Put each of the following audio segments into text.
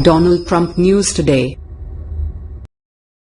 Donald Trump News Today.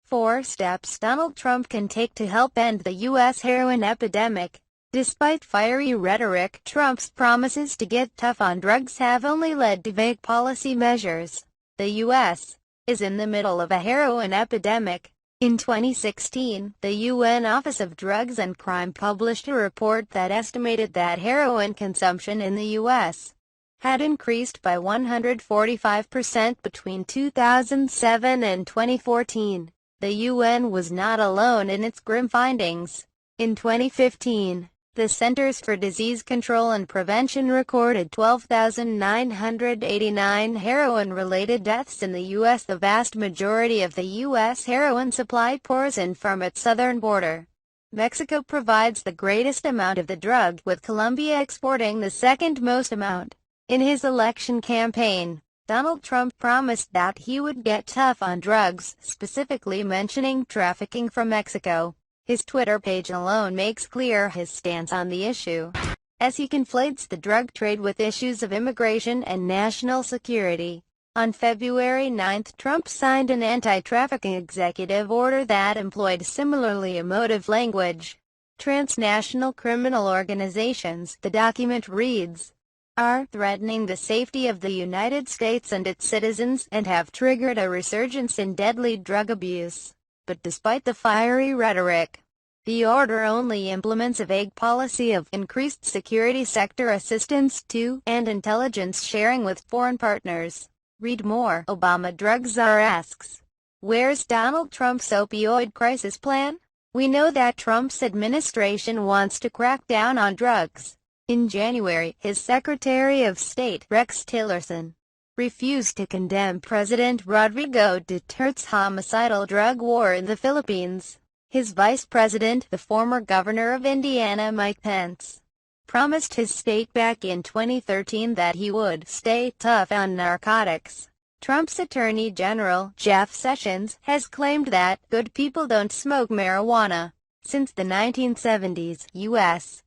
4 steps Donald Trump can take to help end the U.S. heroin epidemic. Despite fiery rhetoric, Trump's promises to get tough on drugs have only led to vague policy measures. The U.S. is in the middle of a heroin epidemic. In 2016, the UN Office of Drugs and Crime published a report that estimated that heroin consumption in the U.S. had increased by 145% between 2007 and 2014. The UN was not alone in its grim findings. In 2015, the Centers for Disease Control and Prevention recorded 12,989 heroin-related deaths in the U.S. The vast majority of the U.S. heroin supply pours in from its southern border. Mexico provides the greatest amount of the drug, with Colombia exporting the second most amount. In his election campaign, Donald Trump promised that he would get tough on drugs, specifically mentioning trafficking from Mexico. His Twitter page alone makes clear his stance on the issue, as he conflates the drug trade with issues of immigration and national security. On February 9, Trump signed an anti-trafficking executive order that employed similarly emotive language. Transnational criminal organizations, the document reads, are threatening the safety of the United States and its citizens, and have triggered a resurgence in deadly drug abuse. But despite the fiery rhetoric, the order only implements a vague policy of increased security sector assistance to, and intelligence sharing with foreign partners. Read more. Obama drug czar asks, where's Donald Trump's opioid crisis plan? We know that Trump's administration wants to crack down on drugs. In January, his Secretary of State, Rex Tillerson, refused to condemn President Rodrigo Duterte's homicidal drug war in the Philippines. His vice president, the former governor of Indiana Mike Pence, promised his state back in 2013 that he would stay tough on narcotics. Trump's Attorney General, Jeff Sessions, has claimed that good people don't smoke marijuana. Since the 1970s, U.S.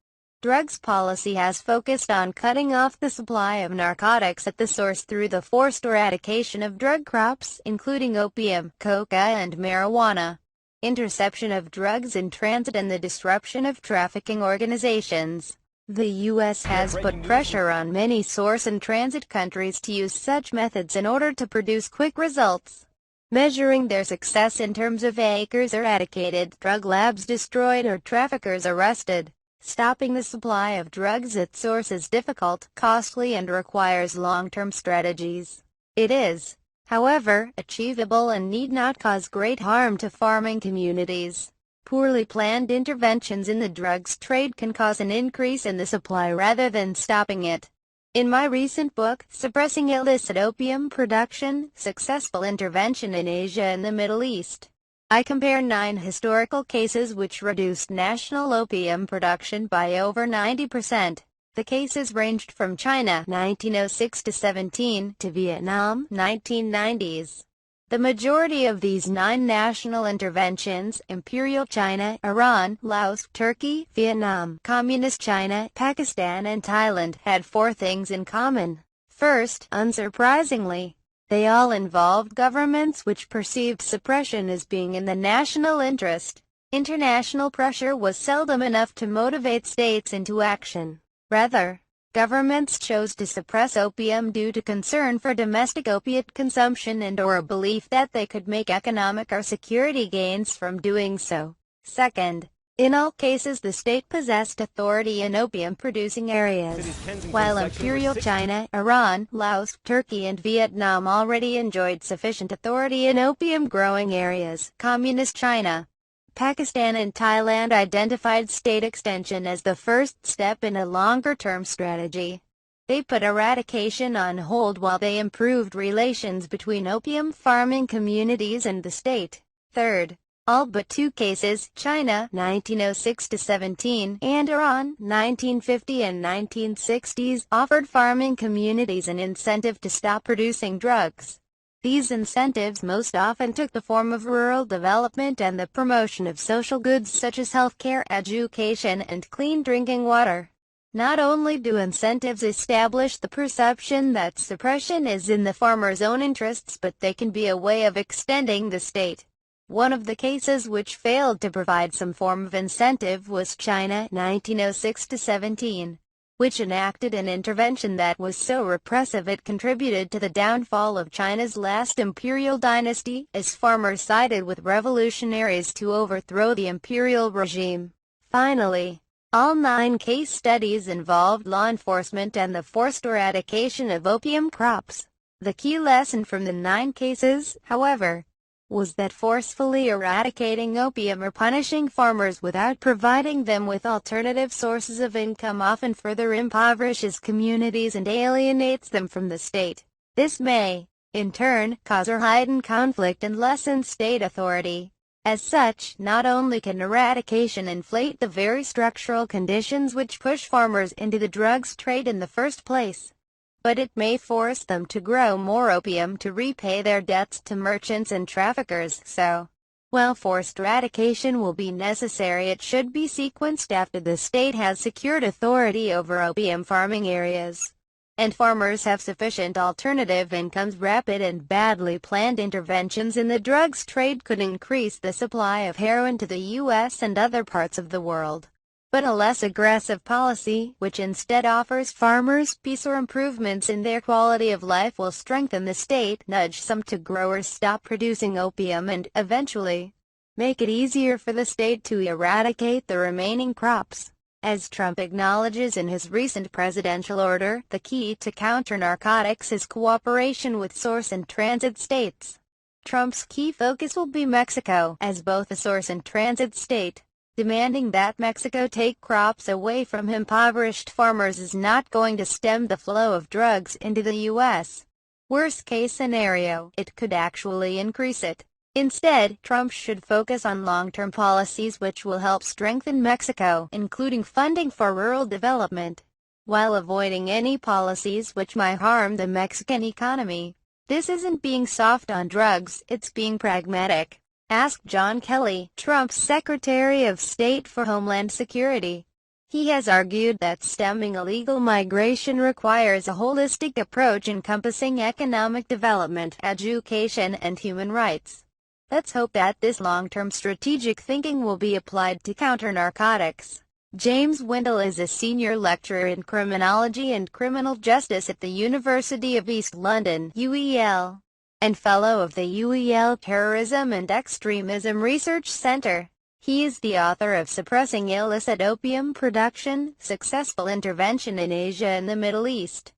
drugs policy has focused on cutting off the supply of narcotics at the source through the forced eradication of drug crops, including opium, coca, and marijuana, interception of drugs in transit, and the disruption of trafficking organizations. The U.S. has put pressure on many source and transit countries to use such methods in order to produce quick results, measuring their success in terms of acres eradicated, drug labs destroyed, or traffickers arrested. Stopping the supply of drugs at source is difficult, costly, and requires long-term strategies. It is, however, achievable and need not cause great harm to farming communities. Poorly planned interventions in the drugs trade can cause an increase in the supply rather than stopping it. In my recent book, Suppressing Illicit Opium Production: Successful Intervention in Asia and the Middle East, I compare 9 historical cases which reduced national opium production by over 90%. The cases ranged from China 1906 to 17 to Vietnam 1990s. The majority of these 9 national interventions, Imperial China, Iran, Laos, Turkey, Vietnam, Communist China, Pakistan, and Thailand, had 4 things in common. First, unsurprisingly, they all involved governments which perceived suppression as being in the national interest. International pressure was seldom enough to motivate states into action. Rather, governments chose to suppress opium due to concern for domestic opiate consumption and/or a belief that they could make economic or security gains from doing so. Second, in all cases the state possessed authority in opium-producing areas, while Imperial China, Iran, Laos, Turkey, and Vietnam already enjoyed sufficient authority in opium-growing areas. Communist China, Pakistan, and Thailand identified state extension as the first step in a longer-term strategy. They put eradication on hold while they improved relations between opium farming communities and the state. Third, all but 2 cases, China 1906 to 17 and Iran 1950 and 1960s, offered farming communities an incentive to stop producing drugs. These incentives most often took the form of rural development and the promotion of social goods such as healthcare, education, and clean drinking water. Not only do incentives establish the perception that suppression is in the farmer's own interests, but they can be a way of extending the state. One of the cases which failed to provide some form of incentive was China, 1906-17, which enacted an intervention that was so repressive it contributed to the downfall of China's last imperial dynasty, as farmers sided with revolutionaries to overthrow the imperial regime. Finally, all 9 case studies involved law enforcement and the forced eradication of opium crops. The key lesson from the 9 cases, however, was that forcefully eradicating opium or punishing farmers without providing them with alternative sources of income often further impoverishes communities and alienates them from the state. This may, in turn, cause or heighten conflict and lessen state authority. As such, not only can eradication inflate the very structural conditions which push farmers into the drugs trade in the first place, but it may force them to grow more opium to repay their debts to merchants and traffickers. So, while forced eradication will be necessary, it should be sequenced after the state has secured authority over opium farming areas, and farmers have sufficient alternative incomes. Rapid and badly planned interventions in the drugs trade could increase the supply of heroin to the U.S. and other parts of the world. But a less aggressive policy, which instead offers farmers peace or improvements in their quality of life, will strengthen the state, nudge some to grow or stop producing opium, and, eventually, make it easier for the state to eradicate the remaining crops. As Trump acknowledges in his recent presidential order, the key to counter-narcotics is cooperation with source and transit states. Trump's key focus will be Mexico, as both a source and transit state. Demanding that Mexico take crops away from impoverished farmers is not going to stem the flow of drugs into the U.S. Worst-case scenario, it could actually increase it. Instead, Trump should focus on long-term policies which will help strengthen Mexico, including funding for rural development, while avoiding any policies which might harm the Mexican economy. This isn't being soft on drugs, it's being pragmatic, asked John Kelly, Trump's Secretary of State for Homeland Security. He has argued that stemming illegal migration requires a holistic approach encompassing economic development, education, and human rights. Let's hope that this long-term strategic thinking will be applied to counter narcotics. James Wendell is a senior lecturer in criminology and criminal justice at the University of East London, UEL, and fellow of the UEL Terrorism and Extremism Research Center. He is the author of Suppressing Illicit Opium Production, Successful Intervention in Asia and the Middle East.